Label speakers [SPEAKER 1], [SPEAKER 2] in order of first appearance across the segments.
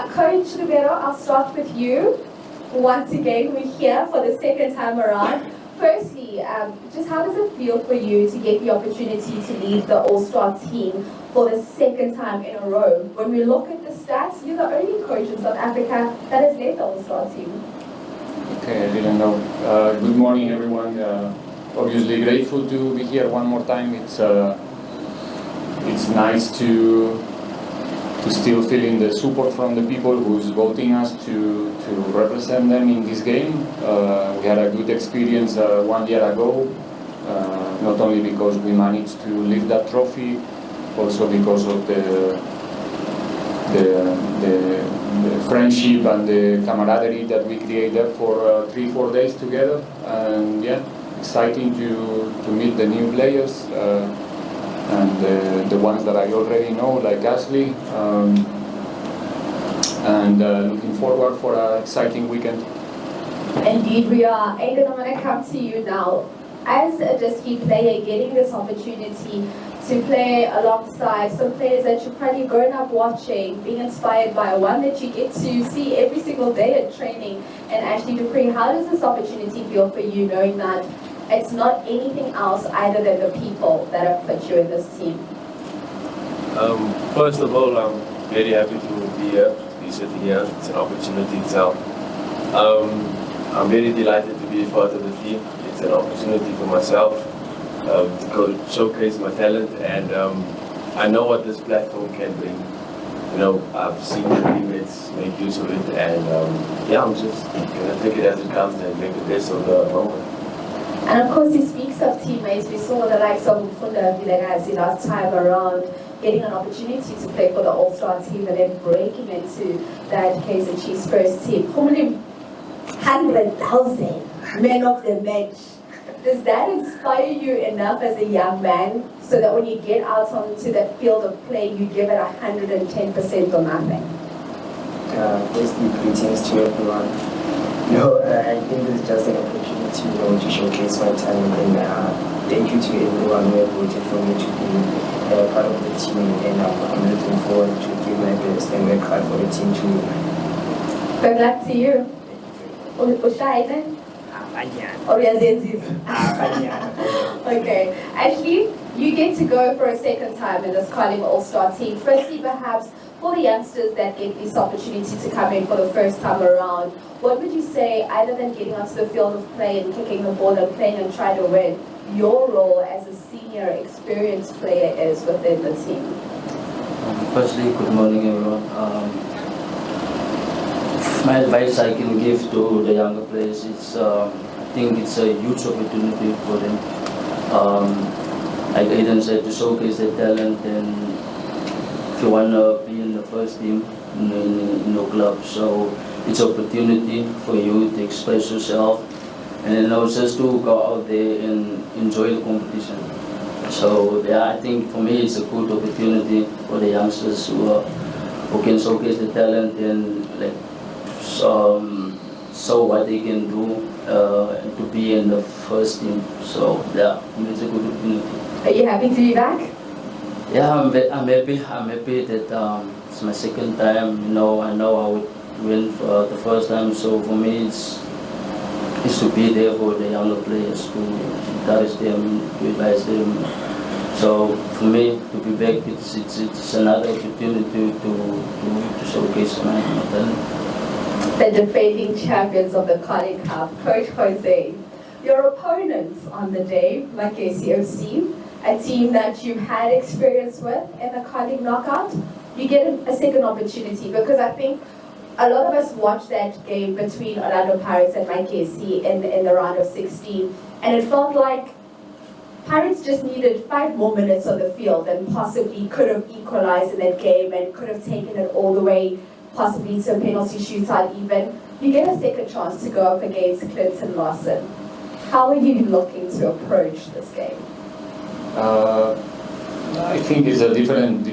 [SPEAKER 1] Coach Riveiro, I'll start with you. Once again, we're here for the second time around. Firstly, just how does it feel for you to get the opportunity to lead the All-Star team for the second time in a row? When we look at the stats, you're the only coach in South Africa that has led the All-Star team.
[SPEAKER 2] Okay, I didn't know. Good morning, everyone. Obviously grateful to be here one more time. It's nice to still feeling the support from the people who's voting us to represent them in this game. We had a good experience 1 year ago, not only because we managed to lift that trophy, also because of the friendship and the camaraderie that we created for 3-4 days together. And yeah, exciting to meet the new players. And the ones that I already know, like Ashley, and looking forward for an exciting weekend.
[SPEAKER 1] Indeed we are. Aden, I'm going to come to you now. As a Diski player, getting this opportunity to play alongside some players that you've probably grown up watching, being inspired by, one that you get to see every single day at training, and Ashley Dupree, how does this opportunity feel for you, knowing that it's not anything else other than the people that have put you in this team?
[SPEAKER 3] First of all, I'm very happy to be here, to be sitting here. It's an opportunity itself. I'm very delighted to be part of the team. It's an opportunity for myself to go showcase my talent, and I know what this platform can bring. You know, I've seen the teammates make use of it, and yeah, I'm just gonna take it as it comes and make the best of the moment.
[SPEAKER 1] And of course, he speaks of teammates. We saw the likes of Magesi last time around, getting an opportunity to play for the All-Star team and then breaking into that Kaizer Chiefs first team. 100,000 men of the match. Does that inspire you enough as a young man so that when you get out onto that field of play, you give it 110% or nothing?
[SPEAKER 4] Firstly, greetings to everyone. I think it's just an opportunity, to showcase my talent, and thank you to everyone who have voted for me to be part of the team, and I'm looking forward to give my best and work hard for the team too.
[SPEAKER 1] Good luck to you. Okay, Ashley, you get to go for a second time in this Carling All-Star team. Firstly, perhaps for the youngsters that get this opportunity to come in for the first time around, what would you say, other than getting onto the field of play and kicking the ball and playing and trying to win, your role as a senior, experienced player is within the team?
[SPEAKER 5] Firstly, good morning, everyone. My advice I can give to the younger players is, I think it's a huge opportunity for them. Like Aden said, to showcase their talent, and if you want to be in the first team in your club, so it's an opportunity for you to express yourself, and then also just to go out there and enjoy the competition. So yeah, I think for me it's a good opportunity for the youngsters who can showcase the talent and like show what they can do to be in the first team. So yeah, it's a good opportunity.
[SPEAKER 1] Are you happy to be back?
[SPEAKER 5] Yeah, I'm happy. I'm happy that it's my second time. I know I would win for the first time. So for me, it's to be there for the younger players, to encourage them, to advise them. So for me to be back, it's another opportunity to showcase my talent.
[SPEAKER 1] The defending champions of the Carling Cup, Coach Jose. Your opponents on the day, Magesi FC, a team that you've had experience with in the Carling knockout, you get a second opportunity, because I think a lot of us watched that game between Orlando Pirates and Magesi in the round of 16, and it felt like Pirates just needed 5 more minutes on the field and possibly could have equalized in that game and could have taken it all the way, possibly to a penalty shootout even. You get a second chance to go up against Clinton Lawson. How are you looking to approach this game?
[SPEAKER 2] I think it's a different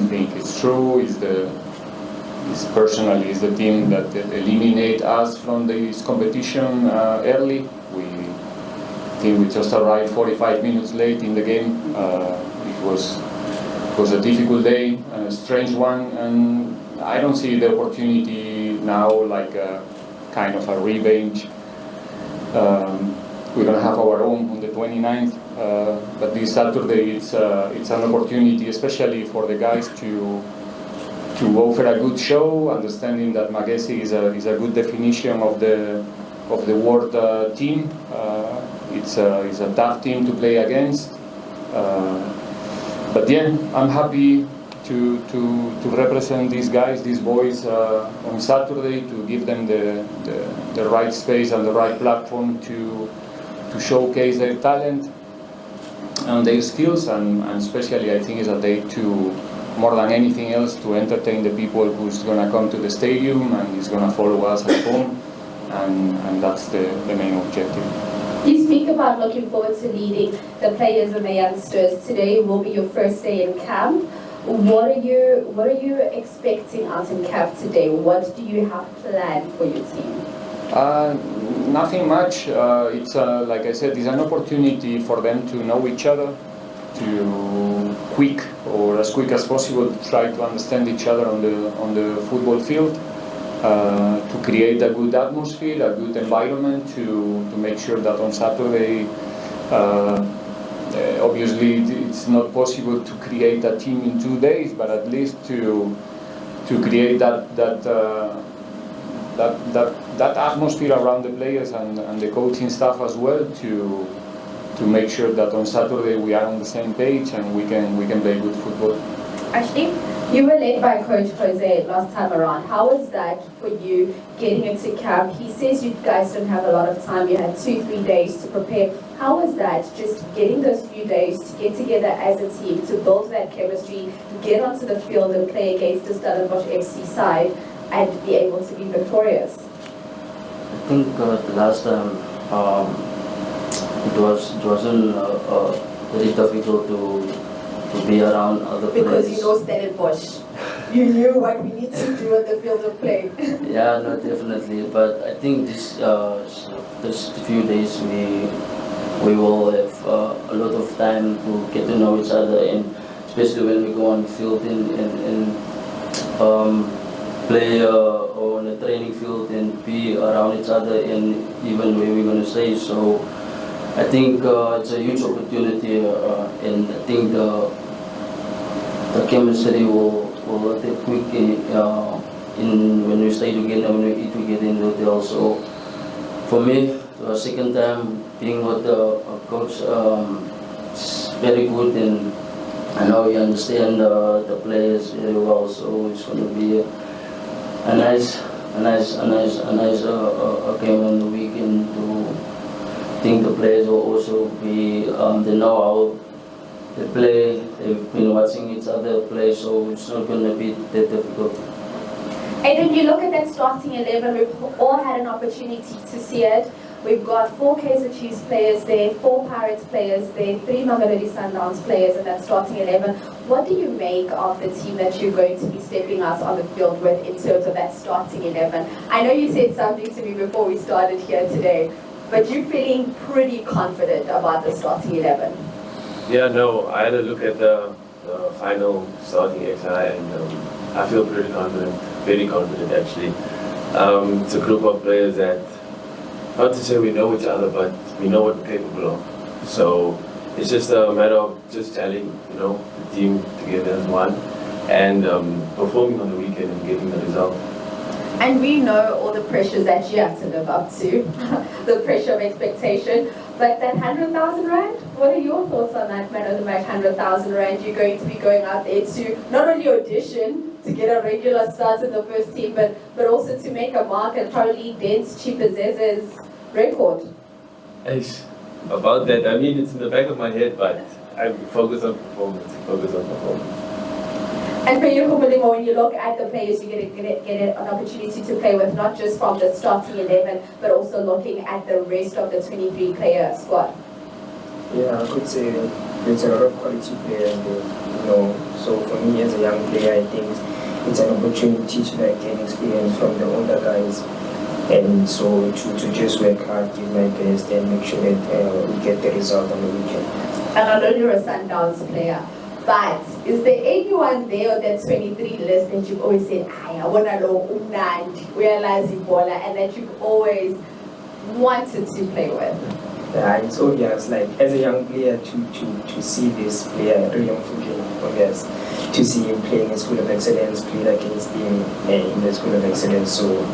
[SPEAKER 2] thing. It's true. It's personally is the team that eliminate us from this competition early. We just arrived 45 minutes late in the game. It was a difficult day. a strange one, and I don't see the opportunity now like a kind of a revenge. We're going to have our own on the 29th, but this Saturday it's an opportunity, especially for the guys to offer a good show, understanding that Magesi is a good definition of the world team. It's a tough team to play against, but yeah, I'm happy to represent these guys, these boys on Saturday, to give them the right space and the right platform to showcase their talent and their skills, and especially I think it's a day to, more than anything else, to entertain the people who's going to come to the stadium and is going to follow us at home, and that's the main objective.
[SPEAKER 1] You speak about looking forward to leading the players and the youngsters. Today will be your first day in camp. What are you expecting out in camp today? What do you have planned for your team?
[SPEAKER 2] Nothing much. It's like I said, it's an opportunity for them to know each other, to as quick as possible, to try to understand each other on the football field, to create a good atmosphere, a good environment, to make sure that on Saturday, obviously it's not possible to create a team in 2 days, but at least to create that atmosphere around the players and the coaching staff as well, to make sure that on Saturday we are on the same page and we can play good football.
[SPEAKER 1] Ashley, you were led by Coach Jose last time around. How was that for you getting into camp? He says you guys don't have a lot of time. You had 2-3 days to prepare. How was that, just getting those few days to get together as a team, to build that chemistry, get onto the field and play against the Stellenbosch FC side and be able to be victorious?
[SPEAKER 5] I think the last time it wasn't very difficult to be around other players.
[SPEAKER 1] Because you know Stellenbosch. You knew what we need to do on the field of play.
[SPEAKER 5] Yeah, no, definitely. But I think this few days we will have a lot of time to get to know each other, and especially when we go on the field and play on the training field and be around each other, and even where we're going to stay. So I think it's a huge opportunity, and I think the chemistry will take quick in when we stay together, when we eat together in the hotel. So for me, the second time being with the coach, it's very good, and I know he understands the players very well. So it's going to be a nice game on the weekend. I think the players will also be, they know how they play, they've been watching each other play, so it's not going to be that difficult.
[SPEAKER 1] And when you look at that starting 11, we've all had an opportunity to see it. We've got 4 Kaizer Chiefs players there, 4 Pirates players there, 3 Mamelodi Sundowns players in that starting 11. What do you make of the team that you're going to be stepping out on the field with in terms of that starting 11? I know you said something to me before we started here today, but you're feeling pretty confident about the starting 11.
[SPEAKER 3] Yeah, no, I had a look at the final starting XI, and I feel pretty confident, very confident actually. It's a group of players that, not to say we know each other, but we know what we're capable of. So it's just a matter of just telling, the team together as one, and performing on the weekend and getting the result.
[SPEAKER 1] And we know all the pressures that you have to live up to, the pressure of expectation. But that 100,000 rand, what are your thoughts on that, man of the match, 100,000 rand? You're going to be going out there to not only audition to get a regular start in the first team, but also to make a mark and probably dent Chipazeze's record.
[SPEAKER 3] About that, I mean, it's in the back of my head, but I focus on performance,
[SPEAKER 1] And for you, Gomolemo, when you look at the players, you get an opportunity to play with, not just from the starting 11, but also looking at the rest of the 23-player squad.
[SPEAKER 4] Yeah, I could say there's a lot of quality players there, So for me as a young player, I think it's an opportunity to gain experience from the older guys. And so to just work hard, give my best, and make sure that we get the result on the weekend.
[SPEAKER 1] And I know you're a Sundowns player. But is there anyone there on that 23 list that you've always said, I want to know Umnand, realize Ebola, and that you've always wanted to play with?
[SPEAKER 4] Yeah, it's obvious, like as a young player to see this player, a young footballer, obvious, to see him playing in School of Excellence, played against him in the School of Excellence, so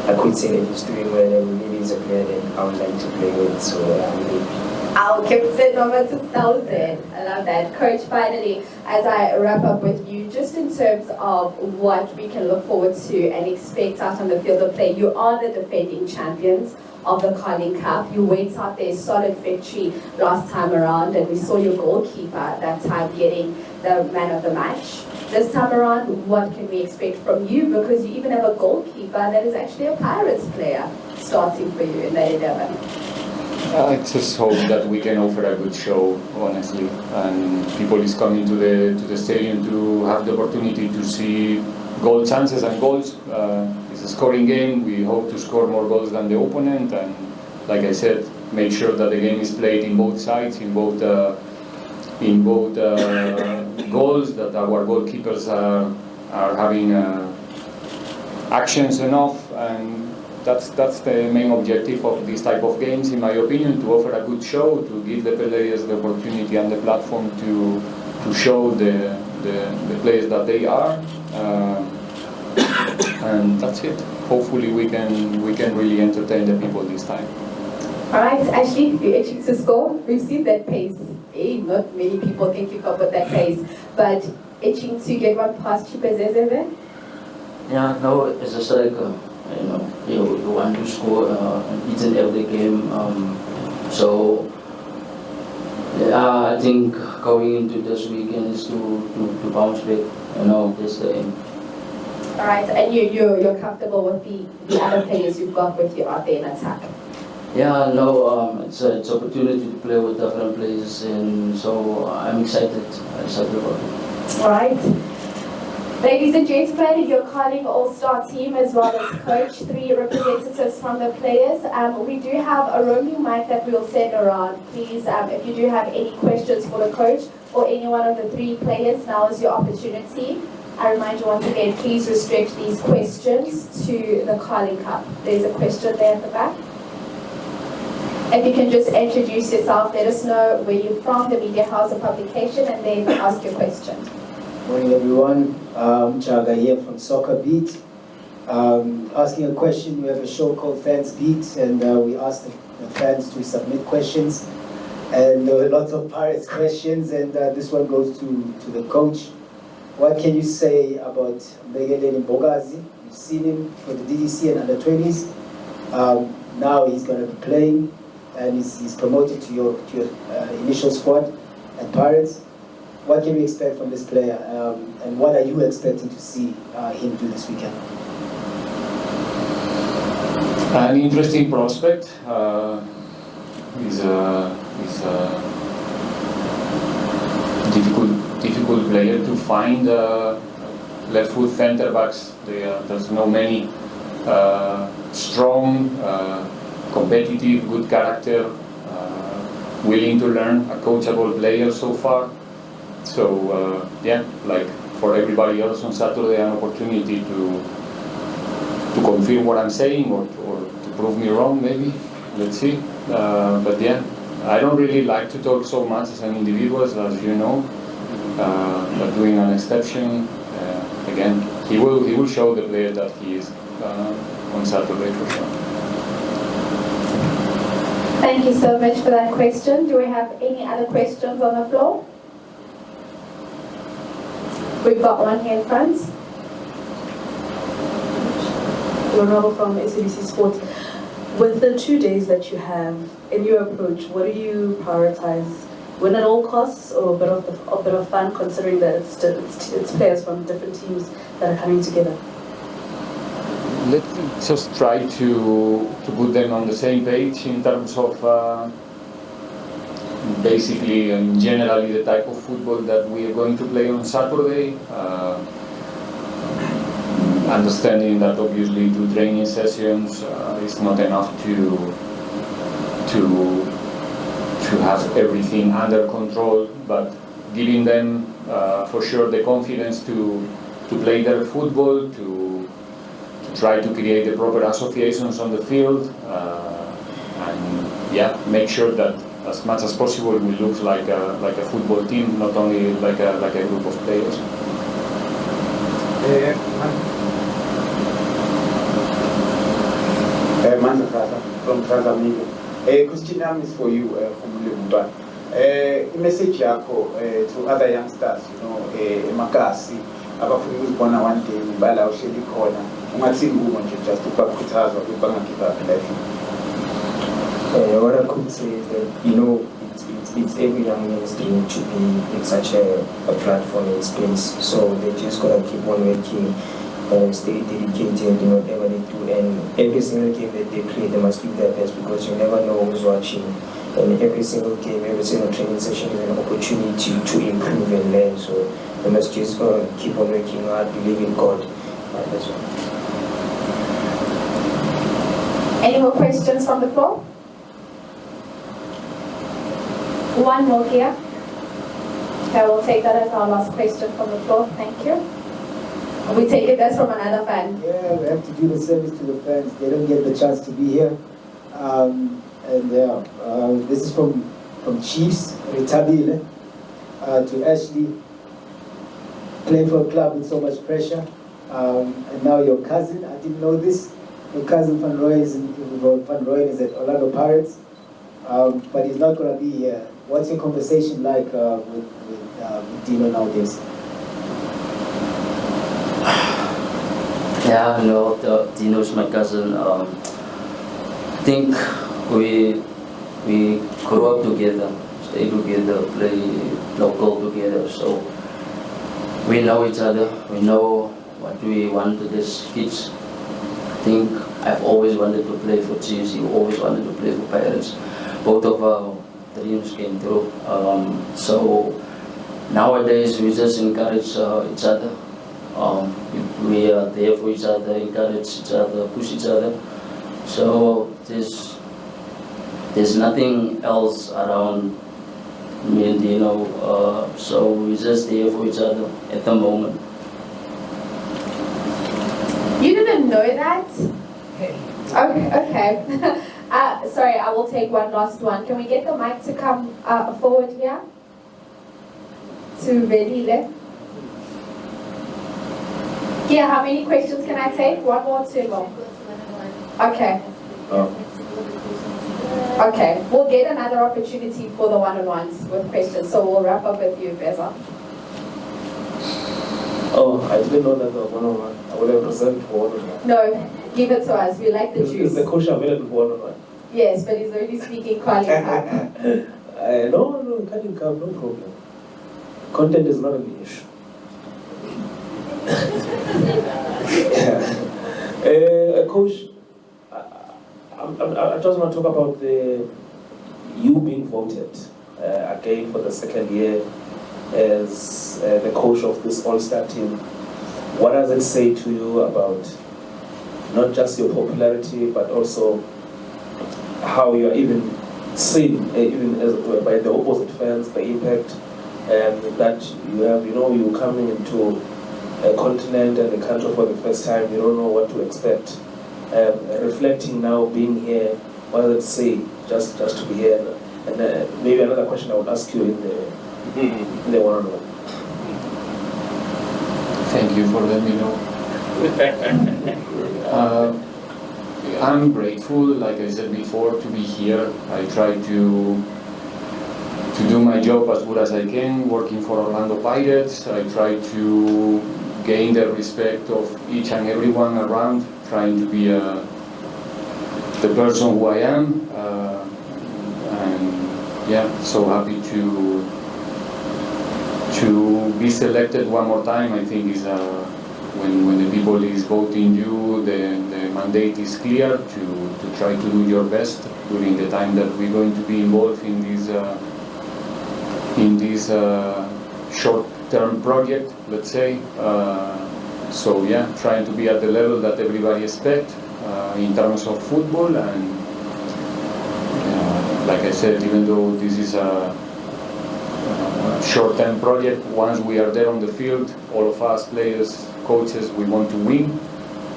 [SPEAKER 4] I could say that he's doing well and maybe he's a player that I would like to play with, so I'm really.
[SPEAKER 1] Our captain number 2000. I love that. Coach, finally, as I wrap up with you, just in terms of what we can look forward to and expect out on the field of play, you are the defending champions of the Carling Cup. You went out there, solid victory last time around, and we saw your goalkeeper at that time getting the man of the match. This time around, what can we expect from you? Because you even have a goalkeeper that is actually a Pirates player starting for you in that 11.
[SPEAKER 2] I just hope that we can offer a good show, honestly, and people is coming to the stadium to have the opportunity to see goal chances and goals. It's a scoring game. We hope to score more goals than the opponent, and like I said, make sure that the game is played in both sides, in both goals, that our goalkeepers are having actions enough, and that's the main objective of this type of games, in my opinion, to offer a good show, to give the players the opportunity and the platform to show the players that they are, and that's it. Hopefully we can really entertain the people this time.
[SPEAKER 1] All right, Ashley, you're itching to score. We've seen that pace. Not many people can keep up with that pace, but itching to get one past Chipezeze.
[SPEAKER 5] Yeah, no, as a striker, you want to score each and every game. So yeah, I think going into this weekend is to bounce back. That's the aim.
[SPEAKER 1] All right, and you're comfortable with the other players you've got with you out there in attack?
[SPEAKER 5] Yeah, no, it's an opportunity to play with different players, and so I'm excited about it.
[SPEAKER 1] All right. Ladies and gentlemen, your Carling All-Star team as well as coach, 3 representatives from the players. We do have a roaming mic that we'll send around. Please, if you do have any questions for the coach or any one of the 3 players, now is your opportunity. I remind you once again, please restrict these questions to the Carling Cup. There's a question there at the back. If you can just introduce yourself, let us know where you're from, the media house or publication, and then ask your question.
[SPEAKER 6] Morning everyone, Chaga here from Soccer Beat. Asking a question. We have a show called Fans Beat, and we asked the fans to submit questions, and there were lots of Pirates questions, and this one goes to the coach. What can you say about Magesi Bogazi? You've seen him for the DDC and under-20s. Now he's going to be playing, and he's promoted to your initial squad at Pirates. What can we expect from this player, and what are you expecting to see him do this weekend?
[SPEAKER 2] An interesting prospect. He's a difficult player to find. Left foot centre backs. There's no many strong, competitive, good character, willing to learn, a coachable player so far. So yeah, like for everybody else on Saturday, an opportunity to confirm what I'm saying or to prove me wrong, maybe. Let's see. But yeah, I don't really like to talk so much as an individual, as you know. But doing an exception, again, he will show the player that he is on Saturday for sure.
[SPEAKER 1] Thank you so much for that question. Do we have any other questions on the floor? We've got one here in front.
[SPEAKER 7] Ronaldo from SABC Sports. With the 2 days that you have in your approach, what do you prioritize? Win at all costs, or a bit of fun, considering that it's players from different teams that are coming together?
[SPEAKER 2] Let's just try to put them on the same page in terms of basically and generally the type of football that we are going to play on Saturday. Understanding that obviously 2 training sessions is not enough to have everything under control, but giving them for sure the confidence to play their football, to try to create the proper associations on the field, and yeah, make sure that as much as possible we look like a football team, not only like a group of players.
[SPEAKER 8] From Tanzania. Question is for you from Lebuba. A message to other youngsters, Magesi, abafuna ukuzibona one day bala uhleli khona ungathini kubo nje just ukubakhuthaza ukuthi bangagive up life.
[SPEAKER 4] What I could say is that it's every young man's dream to be in such a platform and space, so they just gotta keep on working, stay dedicated in whatever they do, and every single game that they play they must give their best, because you never know who's watching, and every single game, every single training session is an opportunity to improve and learn, so they must just keep on working hard, believe in God. That's all.
[SPEAKER 1] Any more questions from the floor? One more here. Okay, we'll take that as our last question from the floor. Thank you. We take it as from another fan.
[SPEAKER 6] Yeah, we have to do the service to the fans. They don't get the chance to be here. This is from Chiefs, Ritabile, to Ashley. Playing for a club with so much pressure. And now your cousin, I didn't know this. Your cousin Van Rooyen is at Orlando Pirates, but he's not going to be here. What's your conversation like with Dino nowadays?
[SPEAKER 5] Yeah, Dino's my cousin. I think we grew up together, stay together, play local together, so we know each other. We know what we want as kids. I think I've always wanted to play for Chiefs. You always wanted to play for Pirates. Both of our dreams came true. So nowadays we just encourage each other. We are there for each other, encourage each other, push each other. So there's nothing else around me and Dino. So we're just there for each other at the moment.
[SPEAKER 1] You didn't know that? Okay. Sorry, I will take one last one. Can we get the mic to come forward here? To Velile. Yeah, how many questions can I take? One more, two more? Okay. Okay, we'll get another opportunity for the one-on-ones with questions. So we'll wrap up with you, Beza.
[SPEAKER 3] Oh, I didn't know that was one-on-one. I would have reserved for one-on-one.
[SPEAKER 1] No, give it to us. We like the juice.
[SPEAKER 3] Is the coach available for one-on-one?
[SPEAKER 1] Yes, but he's only speaking CarlingBlackLabelCup.
[SPEAKER 3] No, CarlingBlackLabelCup, no problem. Content is not an issue. Coach, I just want to talk about you being voted again for the second year as the coach of this all-star team. What does it say to you about not just your popularity, but also how you are even seen, even as by the opposite fans, the impact that you have? You're coming into a continent and a country for the first time. You don't know what to expect. Reflecting now, being here, what does it say just to be here? And maybe another question I would ask you in the one-on-one.
[SPEAKER 2] Thank you for letting me know. I'm grateful, like I said before, to be here. I try to do my job as good as I can, working for Orlando Pirates. I try to gain the respect of each and everyone around, trying to be the person who I am. And yeah, so happy to be selected one more time. I think is when the people is voting you, the mandate is clear to try to do your best during the time that we're going to be involved in this short-term project, let's say. So yeah, trying to be at the level that everybody expects in terms of football, and like I said, even though this is short-term project. Once we are there on the field, all of us players, coaches, we want to win,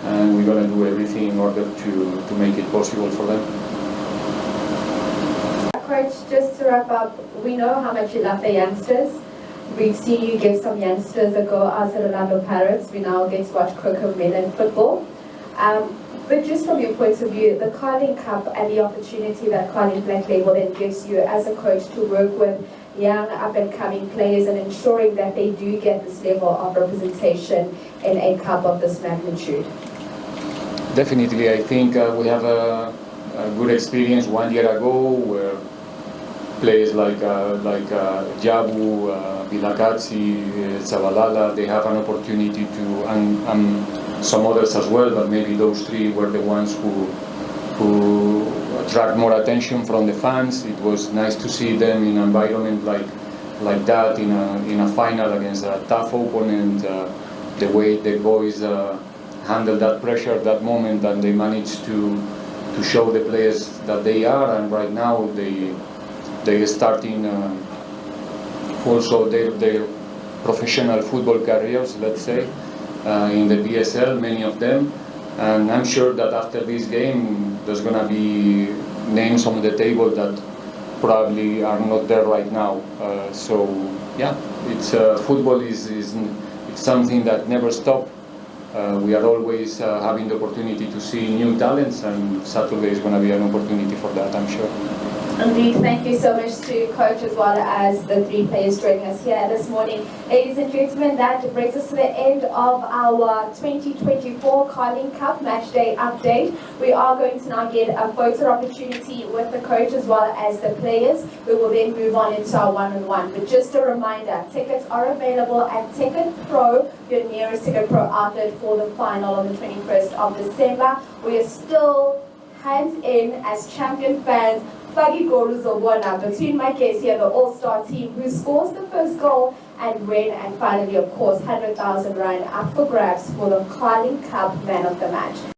[SPEAKER 2] and we're going to do everything in order to make it possible for them.
[SPEAKER 1] Coach, just to wrap up, we know how much you love the youngsters. We've seen you give some youngsters a go outside of Orlando Pirates. We now get to watch Gomolemo football. But just from your point of view, the Carling Cup and the opportunity that Carling Black Label then gives you as a coach to work with young up-and-coming players and ensuring that they do get this level of representation in a cup of this magnitude.
[SPEAKER 2] Definitely, I think we have a good experience 1 year ago where players like Jabu, Bilakatsi, Zabalala, they have an opportunity to, and some others as well, but maybe those three were the ones who attract more attention from the fans. It was nice to see them in an environment like that, in a final against a tough opponent. The way the boys handled that pressure at that moment, and they managed to show the players that they are, and right now they are starting also their professional football careers, let's say, in the BSL, many of them. And I'm sure that after this game, there's going to be names on the table that probably are not there right now. So yeah, it's football is it's something that never stops. We are always having the opportunity to see new talents, and Saturday is going to be an opportunity for that, I'm sure.
[SPEAKER 1] Indeed, thank you so much to Coach as well as the three players joining us here this morning. Ladies and gentlemen, that brings us to the end of our 2024 Carling Cup Match Day update. We are going to now get a photo opportunity with the coach as well as the players. We will then move on into our one-on-one. But just a reminder, tickets are available at Ticket Pro, your nearest Ticket Pro outlet, for the final on the 21st of December. We are still hands in as champion fans. Fagi goals of one between Magesi and the all-star team, who scores the first goal and win, and finally, of course, 100,000 rand up for grabs for the Carling Cup Man of the Match.